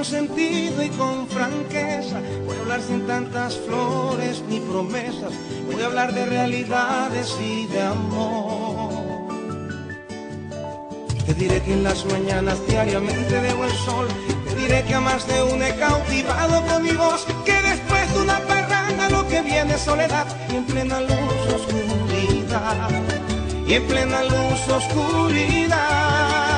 con sentido y con franqueza. Voy a hablar sin tantas flores ni promesas. Voy a hablar de realidades y de amor. Te diré que en las mañanas diariamente veo el sol. Te diré que a más de uno he cautivado con mi voz. Que después de una parranda lo que viene es soledad. Y en plena luz oscuridad. Y en plena luz oscuridad.